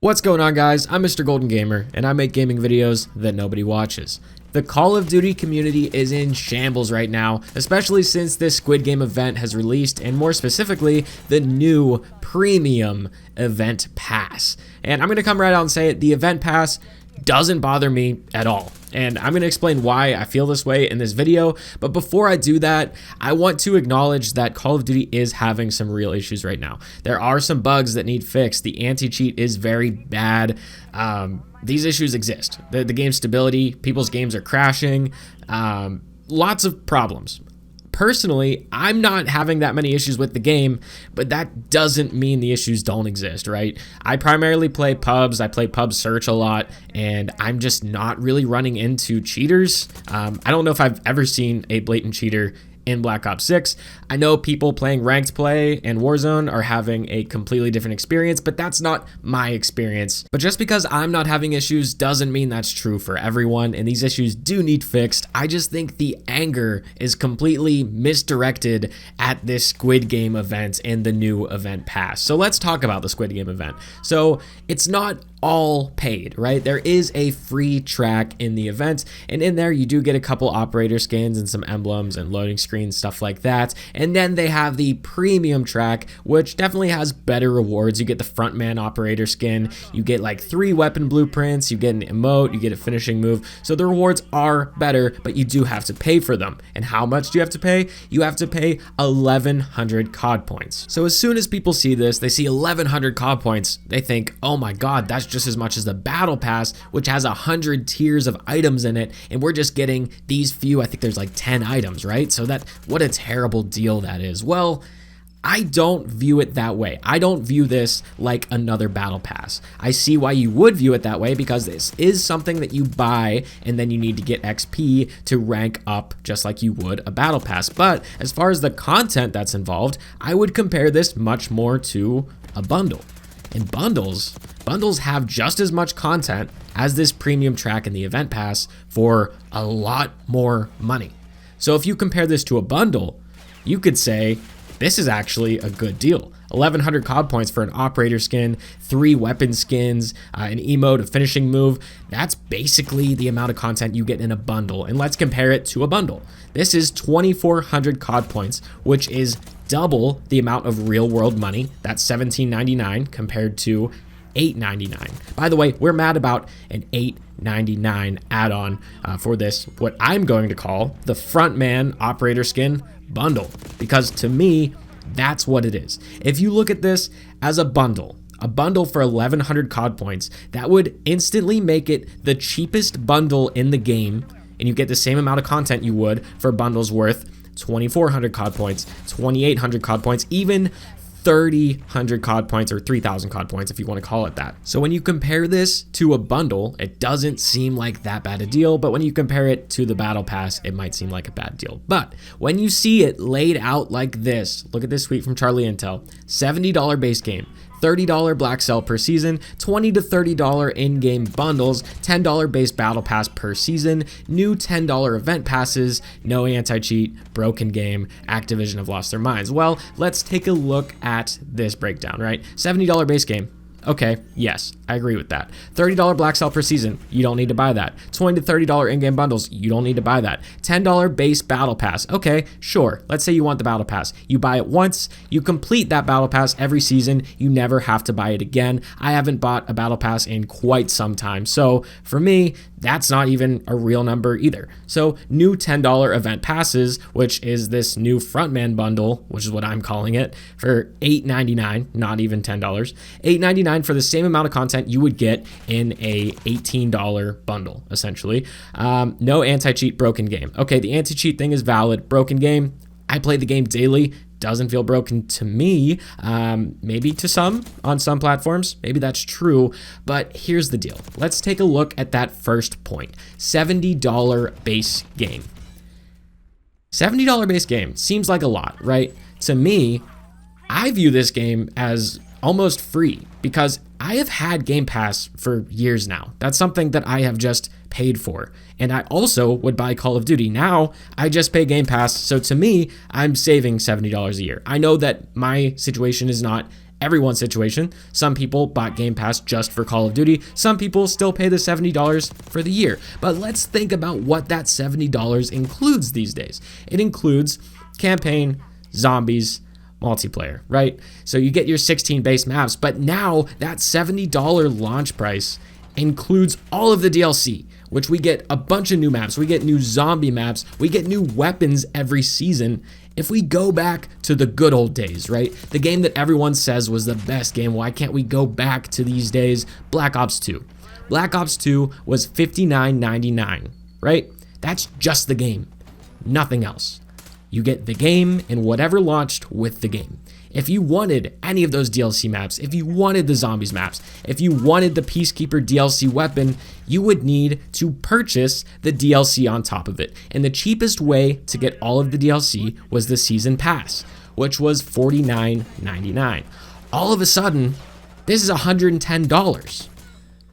What's going on, guys? I'm MrGoldenGamer, and I make gaming videos that nobody watches. The Call of Duty community is in shambles right now, especially since this Squid Game event has released, and more specifically, the new premium event pass. And I'm going to come right out and say it, the event pass doesn't bother me at all. And I'm going to explain why I feel this way in this video. But before I do that, I want to acknowledge that Call of Duty is having some real issues right now. There are some bugs that need fixed. The anti-cheat is very bad. These issues exist. The game stability, people's games are crashing, lots of problems. Personally, I'm not having that many issues with the game, but that doesn't mean the issues don't exist, right? I primarily play pubs. I play pub search a lot, and I'm just not really running into cheaters. I don't know if I've ever seen a blatant cheater in Black Ops 6. I know people playing ranked play and Warzone are having a completely different experience, but that's not my experience. But just because I'm not having issues doesn't mean that's true for everyone, and these issues do need fixed. I just think the anger is completely misdirected at this Squid Game event and the new event pass. So let's talk about the Squid Game event. So it's not all paid, right? There is a free track in the event, and in there you do get a couple operator skins and some emblems and loading screens, stuff like that. And then they have the premium track, which definitely has better rewards. You get the frontman operator skin, you get like 3 weapon blueprints, you get an emote, you get a finishing move. So the rewards are better, but you do have to pay for them. And how much do you have to pay? You have to pay 1,100 COD points. So as soon as people see this, they see 1,100 COD points, they think, oh my God, that's just as much as the battle pass, which has 100 tiers of items in it, and we're just getting these few. I think there's like 10 items, right? So that, what a terrible deal that is. Well, I don't view it that way. I don't view this like another battle pass. I see why you would view it that way, because this is something that you buy and then you need to get XP to rank up just like you would a battle pass. But as far as the content that's involved, I would compare this much more to a bundle. And bundles have just as much content as this premium track in the event pass for a lot more money. So if you compare this to a bundle, you could say this is actually a good deal. 1,100 COD points for an operator skin, 3 weapon skins, an emote, a finishing move. That's basically the amount of content you get in a bundle. And let's compare it to a bundle. This is 2,400 COD points, which is double the amount of real world money. That's $17.99 compared to $8.99. By the way, we're mad about an $8.99 add-on for this, what I'm going to call the frontman operator skin bundle, because to me, that's what it is. If you look at this as a bundle for 1,100 COD points, that would instantly make it the cheapest bundle in the game, and you get the same amount of content you would for bundles worth 2,400 COD points, 2,800 COD points, even 3,000 COD points, or 3,000 COD points if you want to call it that. So when you compare this to a bundle, it doesn't seem like that bad a deal, but when you compare it to the battle pass, it might seem like a bad deal. But when you see it laid out like this, look at this tweet from Charlie Intel, $70 base game, $30 black sell per season, $20 to $30 in-game bundles, $10 base battle pass per season, new $10 event passes, no anti-cheat, broken game, Activision have lost their minds. Well, let's take a look at this breakdown, right? $70 base game. Okay, yes, I agree with that. $30 black sell per season, you don't need to buy that. $20 to $30 in-game bundles, you don't need to buy that. $10 base battle pass, okay, sure. Let's say you want the battle pass. You buy it once, you complete that battle pass every season, you never have to buy it again. I haven't bought a battle pass in quite some time, so for me, that's not even a real number either. So new $10 event passes, which is this new frontman bundle, which is what I'm calling it, for $8.99, not even $10. $8.99 for the same amount of content you would get in a $18 bundle, essentially. No anti-cheat, broken game. Okay, the anti-cheat thing is valid. Broken game, I play the game daily. Doesn't feel broken to me. Maybe to some on some platforms. Maybe that's true. But here's the deal. Let's take a look at that first point. $70 base game. $70 base game seems like a lot, right? To me, I view this game as almost free because I have had Game Pass for years now. That's something that I have just paid for. And I also would buy Call of Duty. Now I just pay Game Pass. So to me, I'm saving $70 a year. I know that my situation is not everyone's situation. Some people bought Game Pass just for Call of Duty. Some people still pay the $70 for the year. But let's think about what that $70 includes these days. It includes campaign, zombies, multiplayer, right? So you get your 16 base maps, but now that $70 launch price includes all of the DLC, which we get a bunch of new maps, we get new zombie maps, we get new weapons every season. If we go back to the good old days, right? The game that everyone says was the best game, why can't we go back to these days? Black Ops 2. Black Ops 2 was $59.99, right? That's just the game, nothing else. You get the game and whatever launched with the game. If you wanted any of those DLC maps, if you wanted the zombies maps, if you wanted the Peacekeeper DLC weapon, you would need to purchase the DLC on top of it. And the cheapest way to get all of the DLC was the season pass, which was $49.99. All of a sudden, this is $110.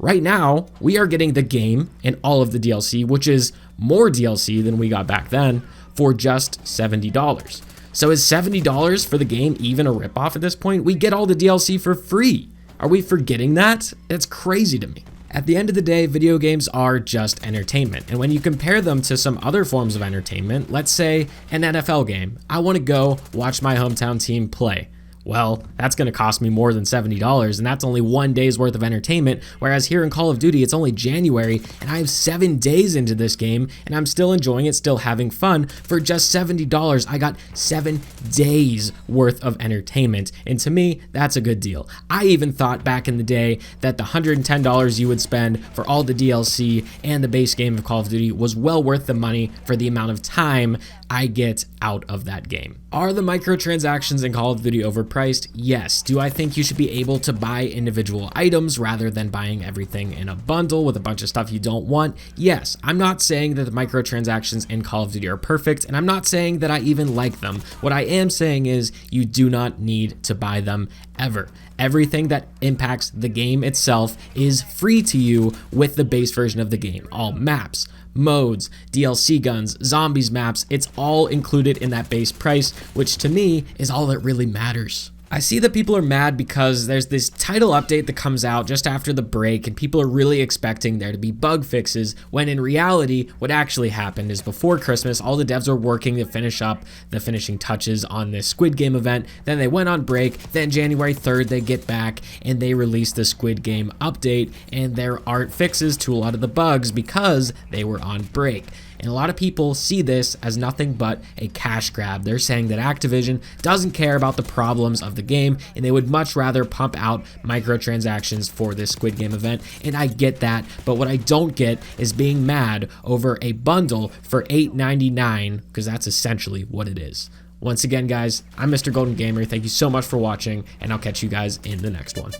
Right now, we are getting the game and all of the DLC, which is more DLC than we got back then, for just $70. So is $70 for the game even a ripoff at this point? We get all the DLC for free. Are we forgetting that? It's crazy to me. At the end of the day, video games are just entertainment. And when you compare them to some other forms of entertainment, let's say an NFL game, I want to go watch my hometown team play. Well, that's going to cost me more than $70, and that's only 1 day's worth of entertainment, whereas here in Call of Duty, it's only January, and I have 7 days into this game, and I'm still enjoying it, still having fun. For just $70, I got 7 days worth of entertainment, and to me, that's a good deal. I even thought back in the day that the $110 you would spend for all the DLC and the base game of Call of Duty was well worth the money for the amount of time I get out of that game. Are the microtransactions in Call of Duty overpriced? Yes. Do I think you should be able to buy individual items rather than buying everything in a bundle with a bunch of stuff you don't want? Yes. I'm not saying that the microtransactions in Call of Duty are perfect, and I'm not saying that I even like them. What I am saying is you do not need to buy them ever. Everything that impacts the game itself is free to you with the base version of the game. All maps, modes, DLC guns, zombies maps, it's all included in that base price, which to me is all that really matters. I see that people are mad because there's this title update that comes out just after the break, and people are really expecting there to be bug fixes, when in reality, what actually happened is before Christmas, all the devs were working to finish up the finishing touches on this Squid Game event. Then they went on break. Then January 3rd, they get back and they release the Squid Game update, and there aren't fixes to a lot of the bugs because they were on break. And a lot of people see this as nothing but a cash grab. They're saying that Activision doesn't care about the problems of the game, and they would much rather pump out microtransactions for this Squid Game event. And I get that, but what I don't get is being mad over a bundle for $8.99, because that's essentially what it is. Once again, guys, I'm Mr. Golden Gamer. Thank you so much for watching, and I'll catch you guys in the next one.